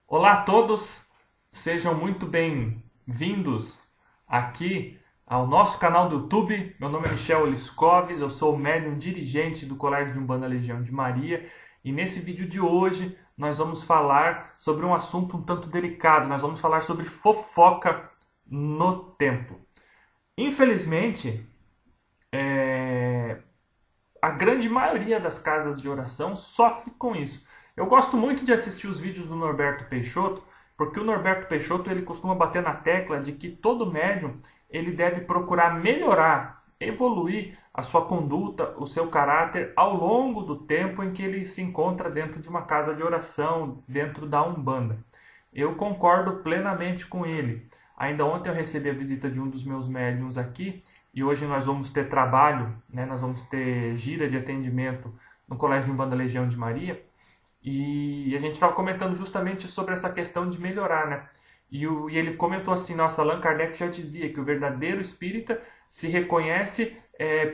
Olá a todos, sejam muito bem-vindos aqui ao nosso canal do YouTube. Meu nome é Michel Liscoves, eu sou o médium dirigente do Colégio de Umbanda Legião de Maria e nesse vídeo de hoje nós vamos falar sobre um assunto um tanto delicado, nós vamos falar sobre fofoca no templo. Infelizmente, a grande maioria das casas de oração sofre com isso. Eu gosto muito de assistir os vídeos do Norberto Peixoto, porque o Norberto Peixoto ele costuma bater na tecla de que todo médium ele deve procurar melhorar, evoluir a sua conduta, o seu caráter ao longo do tempo em que ele se encontra dentro de uma casa de oração, dentro da Umbanda. Eu concordo plenamente com ele. Ainda ontem eu recebi a visita de um dos meus médiums aqui e hoje nós vamos ter trabalho, né? Nós vamos ter gira de atendimento no Colégio de Umbanda Legião de Maria. E a gente estava comentando justamente sobre essa questão de melhorar, né? E ele comentou assim, nossa, Allan Kardec já dizia que o verdadeiro espírita se reconhece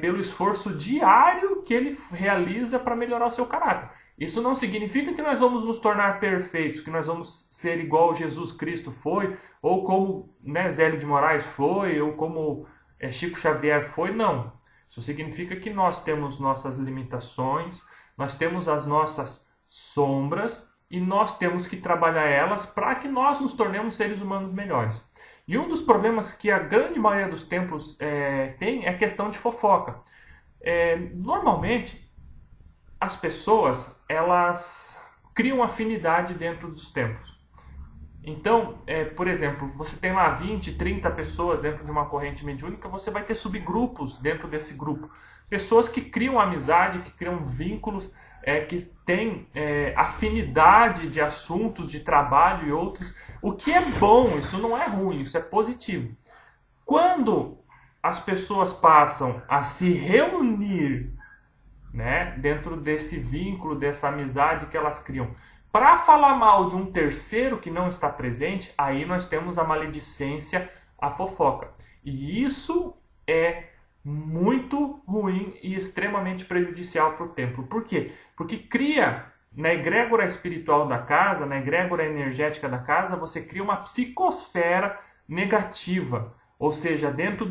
pelo esforço diário que ele realiza para melhorar o seu caráter. Isso não significa que nós vamos nos tornar perfeitos, que nós vamos ser igual Jesus Cristo foi, ou como Zélio de Moraes foi, ou como Chico Xavier foi, não. Isso significa que nós temos nossas limitações, nós temos as nossas sombras e nós temos que trabalhar elas para que nós nos tornemos seres humanos melhores. E um dos problemas que a grande maioria dos templos tem é a questão de fofoca. Normalmente, as pessoas elas criam afinidade dentro dos templos. Então, por exemplo, você tem lá 20, 30 pessoas dentro de uma corrente mediúnica, você vai ter subgrupos dentro desse grupo. Pessoas que criam amizade, que criam vínculos, que têm afinidade de assuntos, de trabalho e outros. O que é bom, isso não é ruim, isso é positivo. Quando as pessoas passam a se reunir, né, dentro desse vínculo, dessa amizade que elas criam, para falar mal de um terceiro que não está presente, aí nós temos a maledicência, a fofoca. E isso é muito ruim e extremamente prejudicial para o templo. Por quê? Porque cria, na egrégora espiritual da casa, na egrégora energética da casa, você cria uma psicosfera negativa. Ou seja, dentro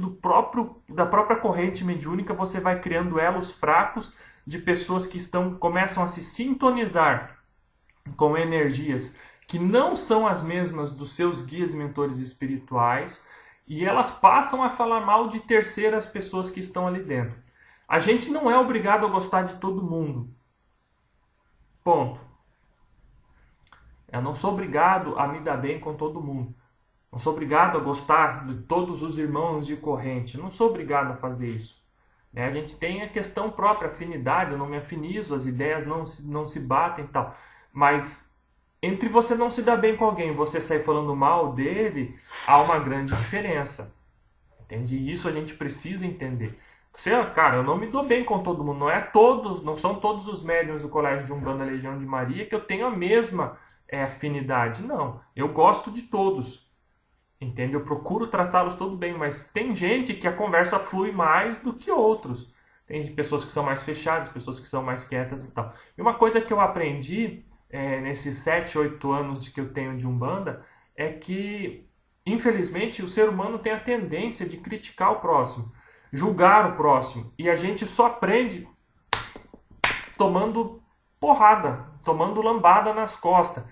da própria corrente mediúnica, você vai criando elos fracos de pessoas que começam a se sintonizar com energias que não são as mesmas dos seus guias e mentores espirituais, e elas passam a falar mal de terceiras pessoas que estão ali dentro. A gente não é obrigado a gostar de todo mundo. Ponto. Eu não sou obrigado a me dar bem com todo mundo. Não sou obrigado a gostar de todos os irmãos de corrente. Não sou obrigado a fazer isso. A gente tem a questão própria, afinidade, eu não me afinizo, as ideias não se batem e tal. Mas entre você não se dar bem com alguém e você sair falando mal dele, há uma grande diferença. Entende? E isso a gente precisa entender. Cara, eu não me dou bem com todo mundo. Não são todos os médiuns do Colégio de Umbanda Legião de Maria que eu tenho a mesma afinidade. Não, eu gosto de todos. Entende? Eu procuro tratá-los todo bem, mas tem gente que a conversa flui mais do que outros. Tem pessoas que são mais fechadas, pessoas que são mais quietas e tal. E uma coisa que eu aprendi nesses 7, 8 anos que eu tenho de Umbanda é que, infelizmente, o ser humano tem a tendência de criticar o próximo, julgar o próximo. E a gente só aprende tomando porrada, tomando lambada nas costas.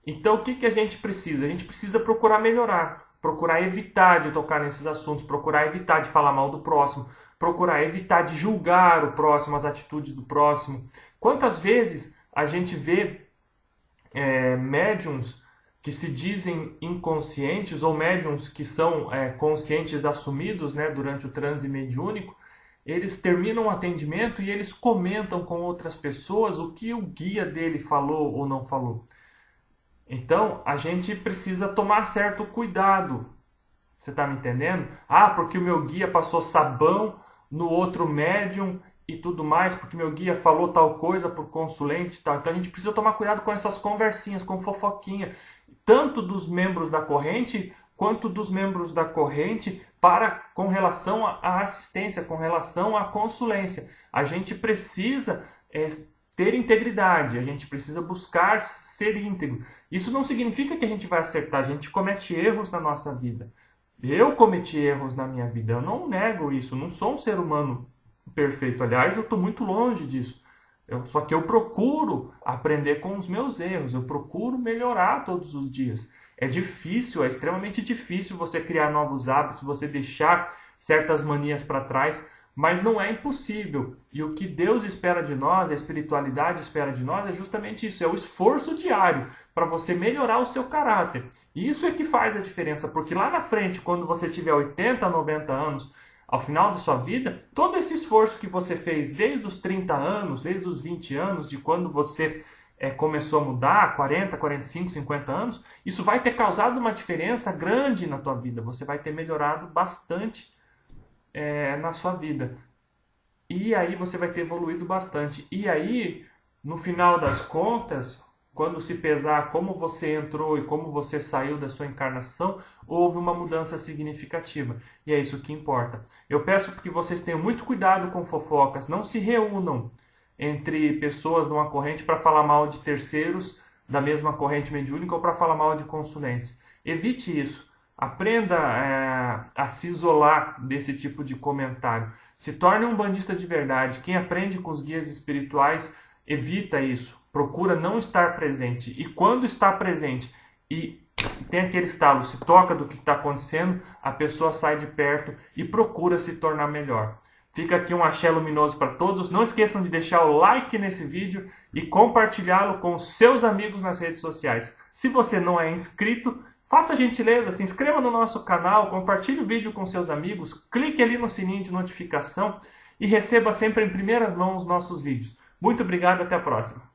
Então, o que a gente precisa? A gente precisa procurar melhorar, procurar evitar de tocar nesses assuntos, procurar evitar de falar mal do próximo, procurar evitar de julgar o próximo, as atitudes do próximo. Quantas vezes a gente vê médiums que se dizem inconscientes ou médiums que são conscientes assumidos, né, durante o transe mediúnico, eles terminam o atendimento e eles comentam com outras pessoas o que o guia dele falou ou não falou. Então, a gente precisa tomar certo cuidado. Você está me entendendo? Porque o meu guia passou sabão no outro médium e tudo mais, porque meu guia falou tal coisa por consulente e tal. Então, a gente precisa tomar cuidado com essas conversinhas, com fofoquinha. Tanto dos membros da corrente, quanto dos membros da corrente com relação à assistência, com relação à consulência. A gente precisa ter integridade, a gente precisa buscar ser íntegro. Isso não significa que a gente vai acertar, a gente comete erros na nossa vida. Eu cometi erros na minha vida, eu não nego isso, não sou um ser humano perfeito. Aliás, eu estou muito longe disso. Só que eu procuro aprender com os meus erros, eu procuro melhorar todos os dias. É difícil, é extremamente difícil você criar novos hábitos, você deixar certas manias para trás, mas não é impossível. E o que Deus espera de nós, a espiritualidade espera de nós, é justamente isso, é o esforço diário para você melhorar o seu caráter. E isso é que faz a diferença, porque lá na frente, quando você tiver 80, 90 anos, ao final da sua vida, todo esse esforço que você fez desde os 30 anos, desde os 20 anos, de quando você começou a mudar, 40, 45, 50 anos, isso vai ter causado uma diferença grande na tua vida. Você vai ter melhorado bastante na sua vida. E aí você vai ter evoluído bastante. E aí, no final das contas, quando se pesar como você entrou e como você saiu da sua encarnação, houve uma mudança significativa. E é isso que importa. Eu peço que vocês tenham muito cuidado com fofocas. Não se reúnam entre pessoas de uma corrente para falar mal de terceiros da mesma corrente mediúnica ou para falar mal de consulentes. Evite isso. Aprenda a se isolar desse tipo de comentário. Se torne um bandista de verdade. Quem aprende com os guias espirituais evita isso. Procura não estar presente. E quando está presente e tem aquele estalo, se toca do que está acontecendo, a pessoa sai de perto e procura se tornar melhor. Fica aqui um axé luminoso para todos. Não esqueçam de deixar o like nesse vídeo e compartilhá-lo com os seus amigos nas redes sociais. Se você não é inscrito, faça a gentileza, se inscreva no nosso canal, compartilhe o vídeo com seus amigos, clique ali no sininho de notificação e receba sempre em primeiras mãos os nossos vídeos. Muito obrigado, até a próxima.